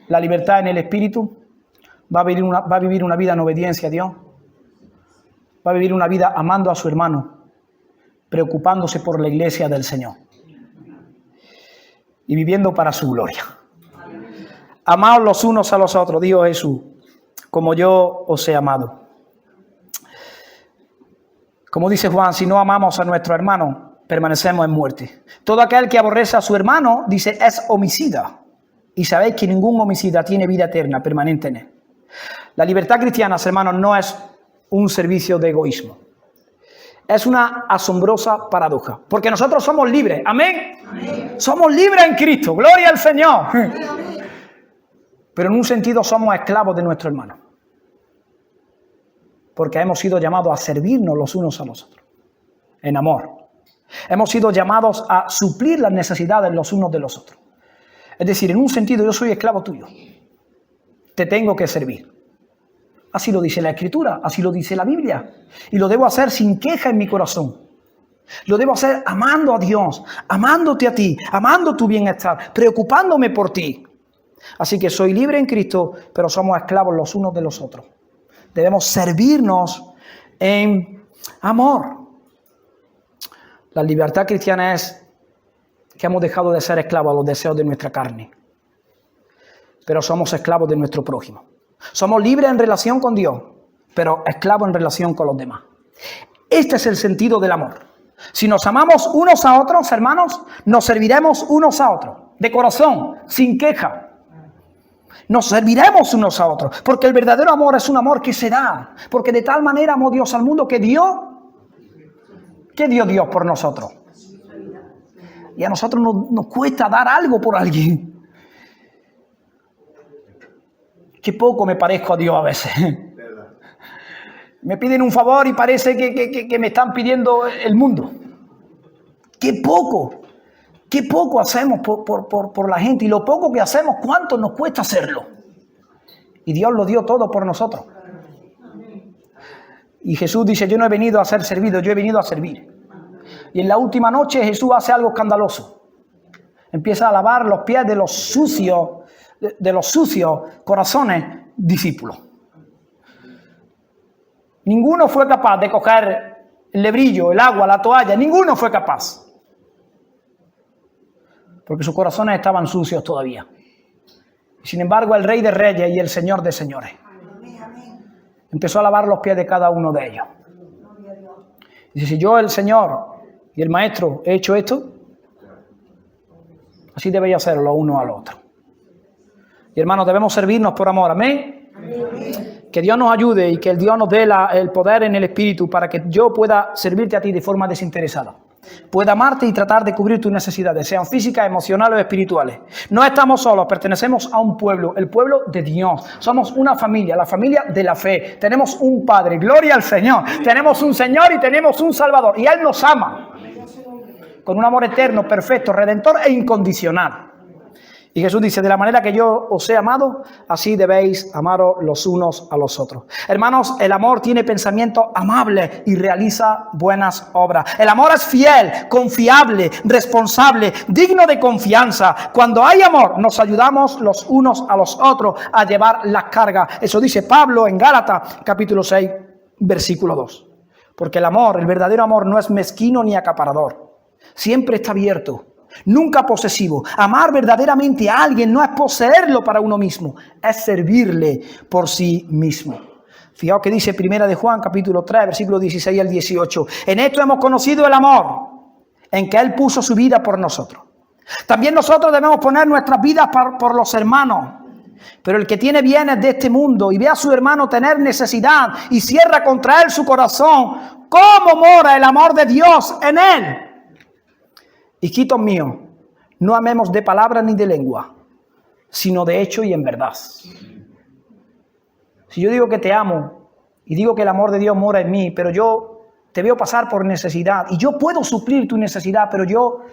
[SPEAKER 1] la libertad en el Espíritu va a vivir una vida en obediencia a Dios. Va a vivir una vida amando a su hermano, preocupándose por la iglesia del Señor y viviendo para su gloria. Amaos los unos a los otros, dijo Jesús, como yo os he amado. Como dice Juan, si no amamos a nuestro hermano, permanecemos en muerte. Todo aquel que aborrece a su hermano, dice, es homicida. Y sabéis que ningún homicida tiene vida eterna permanente en él. La libertad cristiana, hermanos, no es un servicio de egoísmo. Es una asombrosa paradoja. Porque nosotros somos libres. ¿Amén? Amén. Somos libres en Cristo. Gloria al Señor. Amén. Pero en un sentido somos esclavos de nuestro hermano. Porque hemos sido llamados a servirnos los unos a los otros. En amor. Hemos sido llamados a suplir las necesidades los unos de los otros. Es decir, en un sentido yo soy esclavo tuyo. Te tengo que servir. Así lo dice la Escritura, así lo dice la Biblia. Y lo debo hacer sin queja en mi corazón. Lo debo hacer amando a Dios, amándote a ti, amando tu bienestar, preocupándome por ti. Así que soy libre en Cristo, pero somos esclavos los unos de los otros. Debemos servirnos en amor. La libertad cristiana es que hemos dejado de ser esclavos a los deseos de nuestra carne, pero somos esclavos de nuestro prójimo. Somos libres en relación con Dios, pero esclavos en relación con los demás. Este es el sentido del amor. Si nos amamos unos a otros, hermanos, nos serviremos unos a otros, de corazón, sin queja. Nos serviremos unos a otros, porque el verdadero amor es un amor que se da, porque de tal manera amó Dios al mundo que dio, ¿qué dio Dios por nosotros? Y a nosotros nos cuesta dar algo por alguien. Qué poco me parezco a Dios a veces. Me piden un favor y parece que me están pidiendo el mundo. Qué poco hacemos por la gente. Y lo poco que hacemos, ¿cuánto nos cuesta hacerlo? Y Dios lo dio todo por nosotros. Y Jesús dice, yo no he venido a ser servido, yo he venido a servir. Y en la última noche Jesús hace algo escandaloso. Empieza a lavar los pies de los sucios corazones discípulos. Ninguno fue capaz de coger el lebrillo, el agua, la toalla. Ninguno fue capaz. Porque sus corazones estaban sucios todavía. Sin embargo, el Rey de Reyes y el Señor de Señores empezó a lavar los pies de cada uno de ellos. Dice, si yo, el Señor y el Maestro, he hecho esto, así debéis hacerlo los unos al otro. Y hermanos, debemos servirnos por amor. ¿Amén? Amén. Que Dios nos ayude y que Dios nos dé el poder en el Espíritu para que yo pueda servirte a ti de forma desinteresada. Pueda amarte y tratar de cubrir tus necesidades, sean físicas, emocionales o espirituales. No estamos solos, pertenecemos a un pueblo, el pueblo de Dios. Somos una familia, la familia de la fe. Tenemos un Padre, gloria al Señor. Tenemos un Señor y tenemos un Salvador. Y Él nos ama con un amor eterno, perfecto, redentor e incondicional. Y Jesús dice, de la manera que yo os he amado, así debéis amaros los unos a los otros. Hermanos, el amor tiene pensamientos amables y realiza buenas obras. El amor es fiel, confiable, responsable, digno de confianza. Cuando hay amor, nos ayudamos los unos a los otros a llevar las cargas. Eso dice Pablo en Gálatas, capítulo 6, versículo 2. Porque el amor, el verdadero amor, no es mezquino ni acaparador. Siempre está abierto. Nunca posesivo. Amar verdaderamente a alguien no es poseerlo para uno mismo, es servirle por sí mismo. Fijaos que dice Primera de Juan, capítulo 3, versículos 16 al 18. En esto hemos conocido el amor, en que Él puso su vida por nosotros. También nosotros debemos poner nuestras vidas por los hermanos. Pero el que tiene bienes de este mundo y ve a su hermano tener necesidad y cierra contra él su corazón, ¿cómo mora el amor de Dios en él? Hijitos míos, no amemos de palabra ni de lengua, sino de hecho y en verdad. Si yo digo que te amo y digo que el amor de Dios mora en mí, pero yo te veo pasar por necesidad y yo puedo suplir tu necesidad, pero yo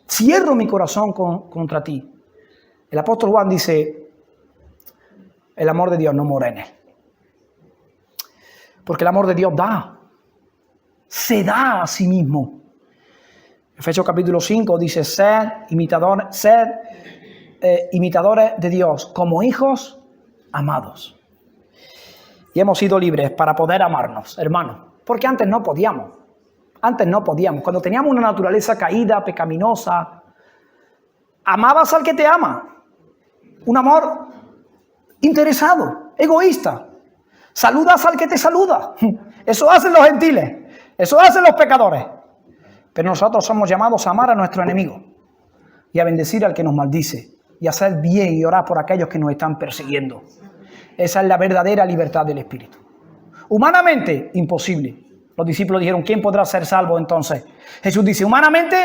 [SPEAKER 1] cierro mi corazón contra ti. El apóstol Juan dice, el amor de Dios no mora en él. Porque el amor de Dios se da a sí mismo. Efesios capítulo 5 dice, sed imitadores de Dios como hijos amados. Y hemos sido libres para poder amarnos, hermanos. Porque antes no podíamos. Cuando teníamos una naturaleza caída, pecaminosa, amabas al que te ama. Un amor interesado, egoísta. Saludas al que te saluda. Eso hacen los gentiles. Eso hacen los pecadores. Pero nosotros somos llamados a amar a nuestro enemigo y a bendecir al que nos maldice y a hacer bien y orar por aquellos que nos están persiguiendo. Esa es la verdadera libertad del Espíritu. Humanamente, imposible. Los discípulos dijeron, ¿quién podrá ser salvo entonces? Jesús dice, humanamente,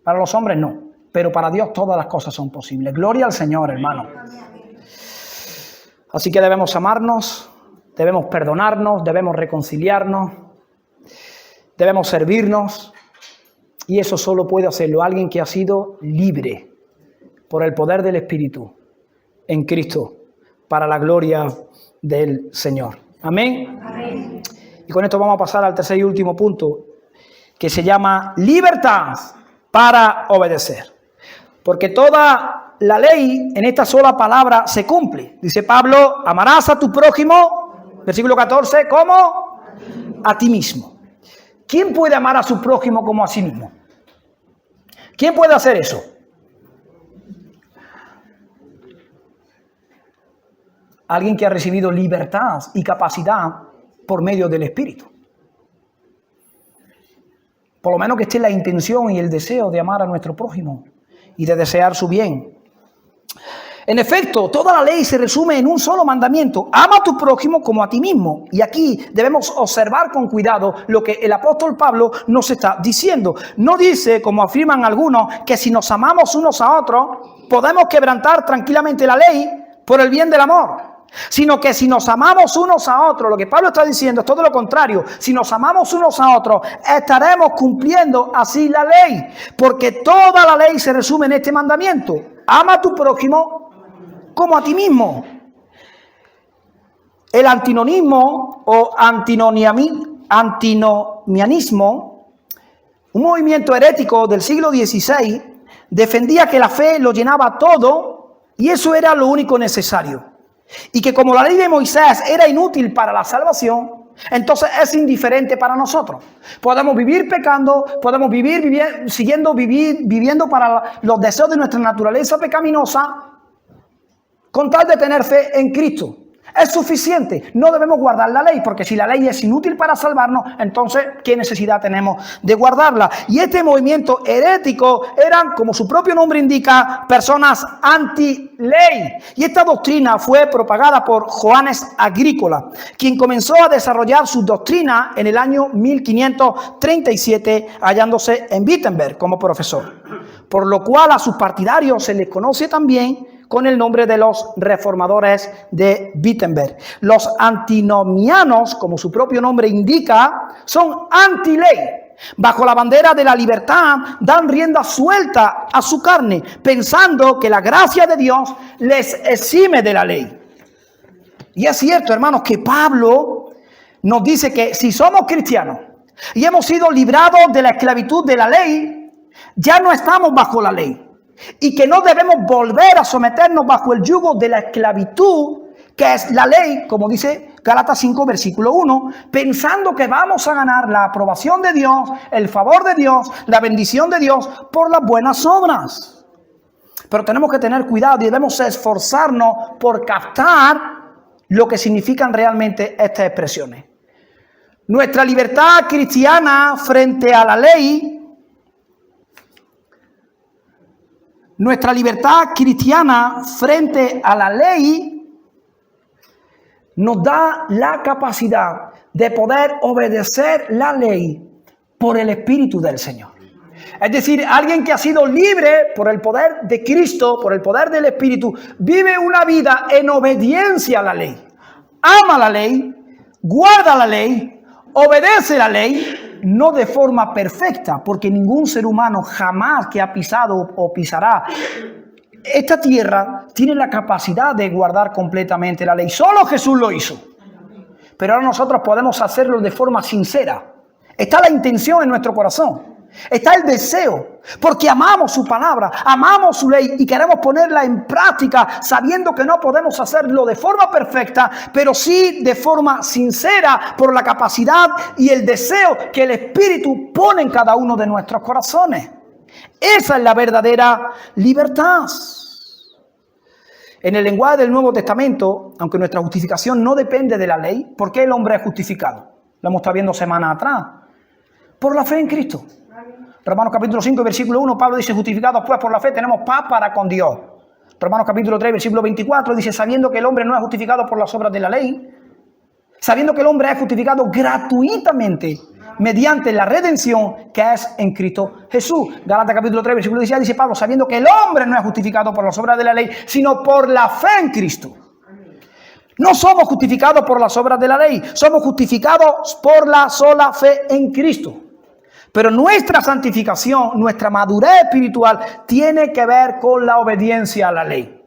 [SPEAKER 1] para los hombres no, pero para Dios todas las cosas son posibles. Gloria al Señor, hermano. Así que debemos amarnos, debemos perdonarnos, debemos reconciliarnos, debemos servirnos. Y eso solo puede hacerlo alguien que ha sido libre por el poder del Espíritu en Cristo para la gloria del Señor. Amén. Amén. Y con esto vamos a pasar al tercer y último punto, que se llama libertad para obedecer. Porque toda la ley en esta sola palabra se cumple. Dice Pablo, amarás a tu prójimo, versículo 14, ¿cómo? A ti mismo. ¿Quién puede amar a su prójimo como a sí mismo? ¿Quién puede hacer eso? Alguien que ha recibido libertad y capacidad por medio del Espíritu. Por lo menos que esté la intención y el deseo de amar a nuestro prójimo y de desear su bien. En efecto, toda la ley se resume en un solo mandamiento. Ama a tu prójimo como a ti mismo. Y aquí debemos observar con cuidado lo que el apóstol Pablo nos está diciendo. No dice, como afirman algunos, que si nos amamos unos a otros, podemos quebrantar tranquilamente la ley por el bien del amor. Sino que si nos amamos unos a otros, lo que Pablo está diciendo es todo lo contrario. Si nos amamos unos a otros, estaremos cumpliendo así la ley. Porque toda la ley se resume en este mandamiento. Ama a tu prójimo como a ti mismo. El antinomianismo o antinomianismo, un movimiento herético del siglo XVI, defendía que la fe lo llenaba todo y eso era lo único necesario. Y que como la ley de Moisés era inútil para la salvación, entonces es indiferente para nosotros. Podemos vivir pecando, podemos viviendo para los deseos de nuestra naturaleza pecaminosa, con tal de tener fe en Cristo. Es suficiente. No debemos guardar la ley, porque si la ley es inútil para salvarnos, entonces, ¿qué necesidad tenemos de guardarla? Y este movimiento herético eran, como su propio nombre indica, personas anti-ley. Y esta doctrina fue propagada por Johannes Agrícola, quien comenzó a desarrollar su doctrina en el año 1537, hallándose en Wittenberg como profesor. Por lo cual a sus partidarios se les conoce también con el nombre de los reformadores de Wittenberg. Los antinomianos, como su propio nombre indica, son anti-ley. Bajo la bandera de la libertad, dan rienda suelta a su carne, pensando que la gracia de Dios les exime de la ley. Y es cierto, hermanos, que Pablo nos dice que si somos cristianos y hemos sido librados de la esclavitud de la ley, ya no estamos bajo la ley. Y que no debemos volver a someternos bajo el yugo de la esclavitud, que es la ley, como dice Gálatas 5, versículo 1, pensando que vamos a ganar la aprobación de Dios, el favor de Dios, la bendición de Dios por las buenas obras. Pero tenemos que tener cuidado y debemos esforzarnos por captar lo que significan realmente estas expresiones. Nuestra libertad cristiana frente a la ley, nos da la capacidad de poder obedecer la ley por el Espíritu del Señor. Es decir, alguien que ha sido libre por el poder de Cristo, por el poder del Espíritu, vive una vida en obediencia a la ley. Ama la ley, guarda la ley, obedece la ley, no de forma perfecta, porque ningún ser humano jamás que ha pisado o pisará esta tierra tiene la capacidad de guardar completamente la ley. Solo Jesús lo hizo. Pero ahora nosotros podemos hacerlo de forma sincera. Está la intención en nuestro corazón. Está el deseo, porque amamos su palabra, amamos su ley y queremos ponerla en práctica sabiendo que no podemos hacerlo de forma perfecta, pero sí de forma sincera por la capacidad y el deseo que el Espíritu pone en cada uno de nuestros corazones. Esa es la verdadera libertad. En el lenguaje del Nuevo Testamento, aunque nuestra justificación no depende de la ley, ¿por qué el hombre es justificado? Lo hemos estado viendo semanas atrás. Por la fe en Cristo. Romanos capítulo 5, versículo 1, Pablo dice, justificados pues por la fe tenemos paz para con Dios. Romanos capítulo 3, versículo 24 dice, sabiendo que el hombre no es justificado por las obras de la ley, sabiendo que el hombre es justificado gratuitamente mediante la redención que es en Cristo Jesús. Gálatas capítulo 3, versículo 16 dice Pablo, sabiendo que el hombre no es justificado por las obras de la ley, sino por la fe en Cristo. No somos justificados por las obras de la ley, somos justificados por la sola fe en Cristo. Pero nuestra santificación, nuestra madurez espiritual tiene que ver con la obediencia a la ley.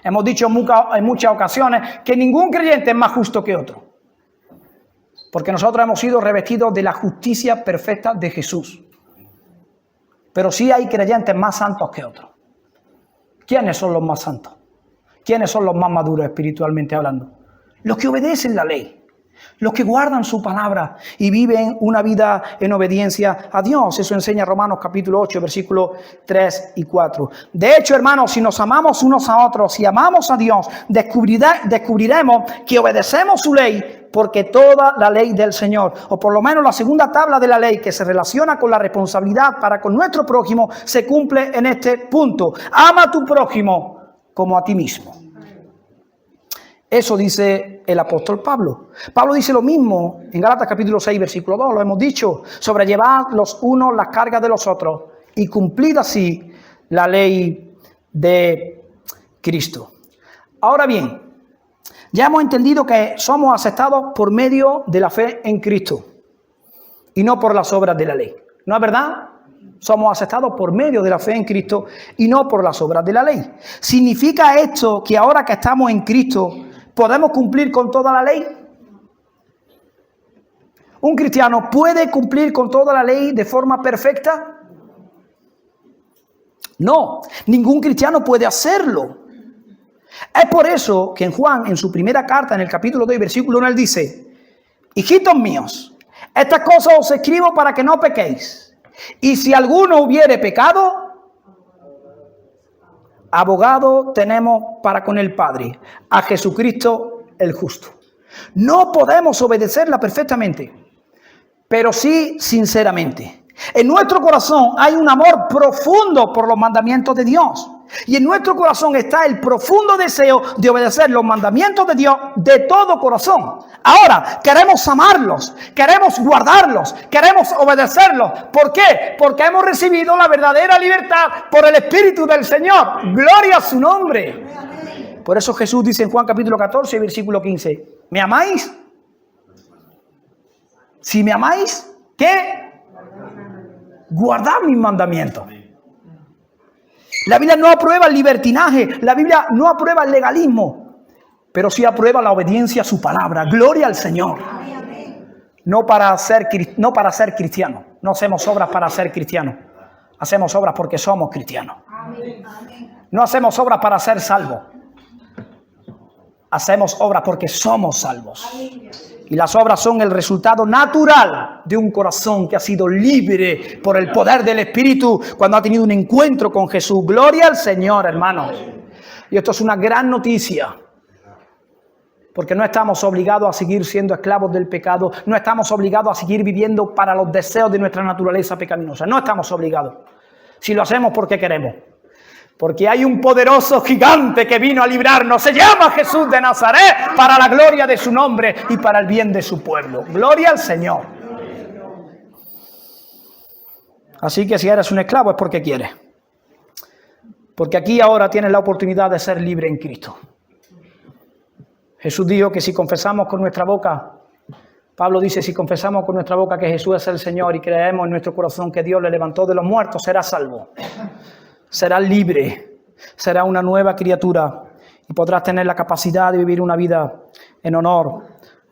[SPEAKER 1] Hemos dicho en muchas ocasiones que ningún creyente es más justo que otro. Porque nosotros hemos sido revestidos de la justicia perfecta de Jesús. Pero sí hay creyentes más santos que otros. ¿Quiénes son los más santos? ¿Quiénes son los más maduros espiritualmente hablando? Los que obedecen la ley. Los que guardan su palabra y viven una vida en obediencia a Dios. Eso enseña Romanos capítulo 8, versículos 3 y 4. De hecho, hermanos, si nos amamos unos a otros, si amamos a Dios, descubriremos que obedecemos su ley, porque toda la ley del Señor, o por lo menos la segunda tabla de la ley que se relaciona con la responsabilidad para con nuestro prójimo, se cumple en este punto. Ama a tu prójimo como a ti mismo. Eso dice el apóstol Pablo. Pablo dice lo mismo en Gálatas capítulo 6, versículo 2, lo hemos dicho. Sobrellevad los unos las cargas de los otros y cumplid así la ley de Cristo. Ahora bien, ya hemos entendido que somos aceptados por medio de la fe en Cristo y no por las obras de la ley. ¿No es verdad? Somos aceptados por medio de la fe en Cristo y no por las obras de la ley. ¿Significa esto que ahora que estamos en Cristo podemos cumplir con toda la ley? ¿Un cristiano puede cumplir con toda la ley de forma perfecta? No, ningún cristiano puede hacerlo. Es por eso que en Juan, en su primera carta, en el capítulo 2, versículo 1, él dice, hijitos míos, estas cosas os escribo para que no pequéis. Y si alguno hubiere pecado, abogado tenemos para con el Padre, a Jesucristo el justo. No podemos obedecerla perfectamente, pero sí sinceramente. En nuestro corazón hay un amor profundo por los mandamientos de Dios. Y en nuestro corazón está el profundo deseo de obedecer los mandamientos de Dios de todo corazón. Ahora, queremos amarlos, queremos guardarlos, queremos obedecerlos. ¿Por qué? Porque hemos recibido la verdadera libertad por el Espíritu del Señor. Gloria a su nombre. Por eso Jesús dice en Juan capítulo 14, versículo 15, ¿me amáis? Si me amáis, ¿qué? Guardad mis mandamientos. La Biblia no aprueba el libertinaje, la Biblia no aprueba el legalismo, pero sí aprueba la obediencia a su palabra. Gloria al Señor. No para ser cristianos. No hacemos obras para ser cristianos. Hacemos obras porque somos cristianos. No hacemos obras para ser salvos. Hacemos obras porque somos salvos. Y las obras son el resultado natural de un corazón que ha sido libre por el poder del Espíritu cuando ha tenido un encuentro con Jesús. Gloria al Señor, hermanos. Y esto es una gran noticia. Porque no estamos obligados a seguir siendo esclavos del pecado. No estamos obligados a seguir viviendo para los deseos de nuestra naturaleza pecaminosa. No estamos obligados. Si lo hacemos porque queremos. Porque hay un poderoso gigante que vino a librarnos. Se llama Jesús de Nazaret para la gloria de su nombre y para el bien de su pueblo. Gloria al Señor. Así que si eres un esclavo es porque quieres. Porque aquí ahora tienes la oportunidad de ser libre en Cristo. Jesús dijo que si confesamos con nuestra boca, Pablo dice, si confesamos con nuestra boca que Jesús es el Señor y creemos en nuestro corazón que Dios le levantó de los muertos, serás salvo. Serás libre, serás una nueva criatura y podrás tener la capacidad de vivir una vida en honor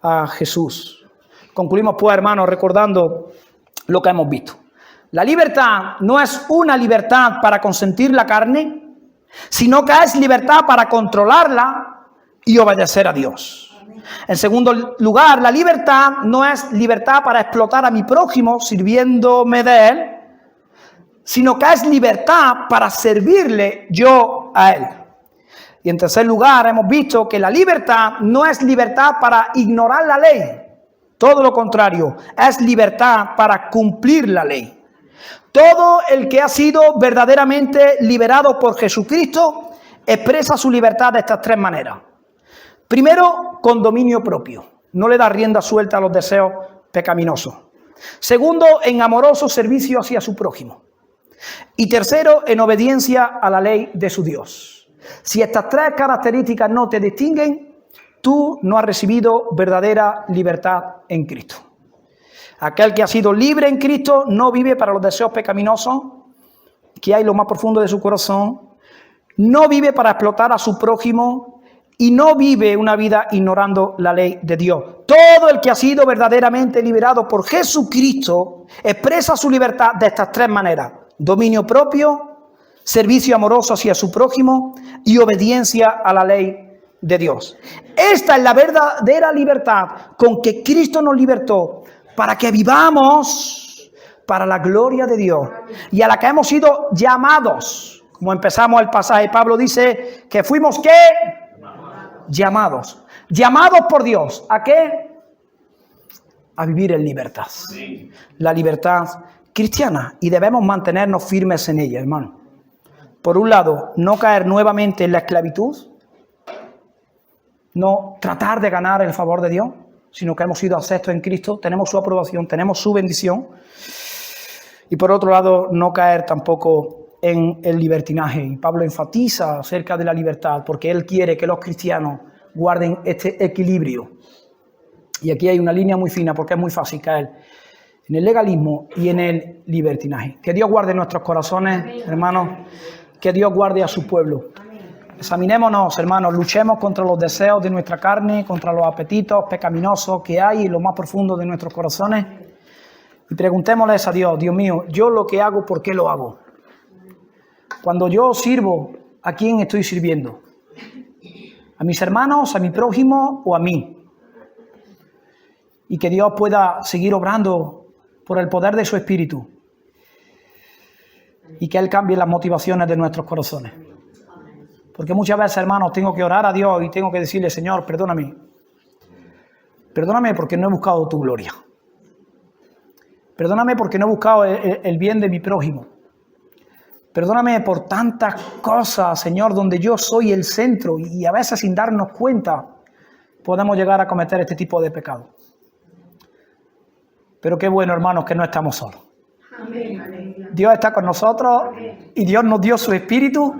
[SPEAKER 1] a Jesús. Concluimos pues, hermanos, recordando lo que hemos visto. La libertad no es una libertad para consentir la carne, sino que es libertad para controlarla y obedecer a Dios. En segundo lugar, la libertad no es libertad para explotar a mi prójimo sirviéndome de él, sino que es libertad para servirle yo a él. Y en tercer lugar, hemos visto que la libertad no es libertad para ignorar la ley. Todo lo contrario, es libertad para cumplir la ley. Todo el que ha sido verdaderamente liberado por Jesucristo expresa su libertad de estas tres maneras. Primero, con dominio propio. No le da rienda suelta a los deseos pecaminosos. Segundo, en amoroso servicio hacia su prójimo. Y tercero, en obediencia a la ley de su Dios. Si estas tres características no te distinguen, tú no has recibido verdadera libertad en Cristo. Aquel que ha sido libre en Cristo no vive para los deseos pecaminosos que hay en lo más profundo de su corazón, no vive para explotar a su prójimo y no vive una vida ignorando la ley de Dios. Todo el que ha sido verdaderamente liberado por Jesucristo expresa su libertad de estas tres maneras: dominio propio, servicio amoroso hacia su prójimo y obediencia a la ley de Dios. Esta es la verdadera libertad con que Cristo nos libertó para que vivamos para la gloria de Dios y a la que hemos sido llamados. Como empezamos el pasaje, Pablo dice que fuimos ¿qué? Llamados. Llamados por Dios. ¿A qué? A vivir en libertad. La libertad cristiana. Y debemos mantenernos firmes en ella, hermano. Por un lado, no caer nuevamente en la esclavitud. No tratar de ganar el favor de Dios, sino que hemos sido aceptos en Cristo, tenemos su aprobación, tenemos su bendición. Y por otro lado, no caer tampoco en el libertinaje. Y Pablo enfatiza acerca de la libertad, porque él quiere que los cristianos guarden este equilibrio. Y aquí hay una línea muy fina, porque es muy fácil caer en el legalismo y en el libertinaje. Que Dios guarde nuestros corazones, hermanos, que Dios guarde a su pueblo. Examinémonos, hermanos, luchemos contra los deseos de nuestra carne, contra los apetitos pecaminosos que hay en lo más profundo de nuestros corazones. Y preguntémosles a Dios: Dios mío, yo lo que hago, ¿por qué lo hago? Cuando yo sirvo, ¿a quién estoy sirviendo? ¿A mis hermanos, a mi prójimo o a mí? Y que Dios pueda seguir obrando por el poder de su Espíritu y que Él cambie las motivaciones de nuestros corazones. Porque muchas veces, hermanos, tengo que orar a Dios y tengo que decirle: Señor, perdóname. Perdóname porque no he buscado tu gloria. Perdóname porque no he buscado el bien de mi prójimo. Perdóname por tantas cosas, Señor, donde yo soy el centro y a veces sin darnos cuenta podemos llegar a cometer este tipo de pecado. Pero qué bueno, hermanos, que no estamos solos. Dios está con nosotros y Dios nos dio su Espíritu.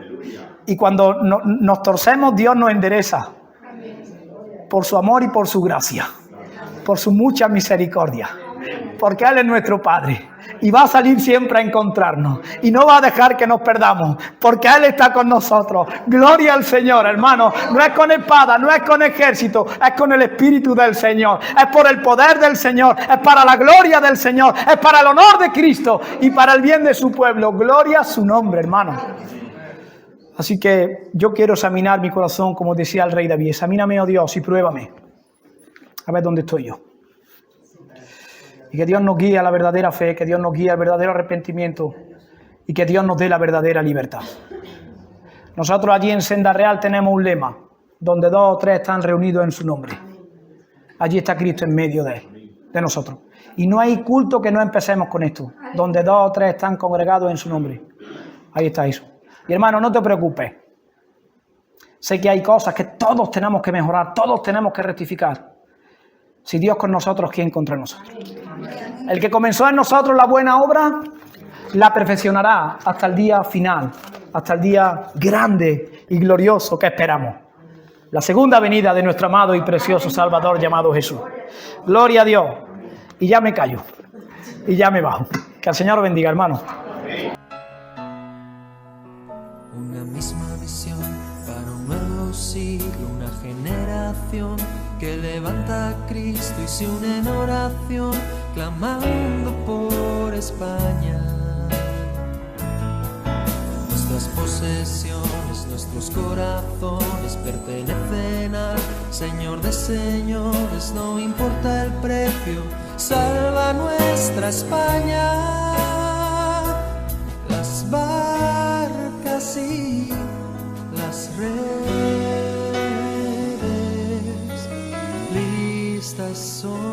[SPEAKER 1] Y cuando nos torcemos, Dios nos endereza por su amor y por su gracia, por su mucha misericordia, porque Él es nuestro Padre y va a salir siempre a encontrarnos y no va a dejar que nos perdamos, porque Él está con nosotros. Gloria al Señor, hermano. No es con espada, no es con ejército, es con el Espíritu del Señor, es por el poder del Señor, es para la gloria del Señor, es para el honor de Cristo y para el bien de su pueblo. Gloria a su nombre, hermano. Así que yo quiero examinar mi corazón, como decía el rey David: examíname, oh Dios, y pruébame, a ver dónde estoy yo. Y que Dios nos guíe a la verdadera fe, que Dios nos guíe al verdadero arrepentimiento y que Dios nos dé la verdadera libertad. Nosotros allí en Senda Real tenemos un lema: donde 2 o 3 están reunidos en su nombre, allí está Cristo en medio de nosotros. Y no hay culto que no empecemos con esto: donde 2 o 3 están congregados en su nombre. Ahí está eso. Y hermano, no te preocupes. Sé que hay cosas que todos tenemos que mejorar, todos tenemos que rectificar. Si Dios con nosotros, ¿quién contra nosotros? El que comenzó en nosotros la buena obra, la perfeccionará hasta el día final, hasta el día grande y glorioso que esperamos. La segunda venida de nuestro amado y precioso Salvador llamado Jesús. Gloria a Dios. Y ya me callo. Y ya me bajo. Que el Señor bendiga, hermano.
[SPEAKER 2] Una misma visión para un nuevo siglo, una generación que levanta a Cristo y se une en oración, clamando por España. Nuestras posesiones, nuestros corazones pertenecen al Señor de señores, no importa el precio, salva nuestra España. Las barcas y las redes listas son.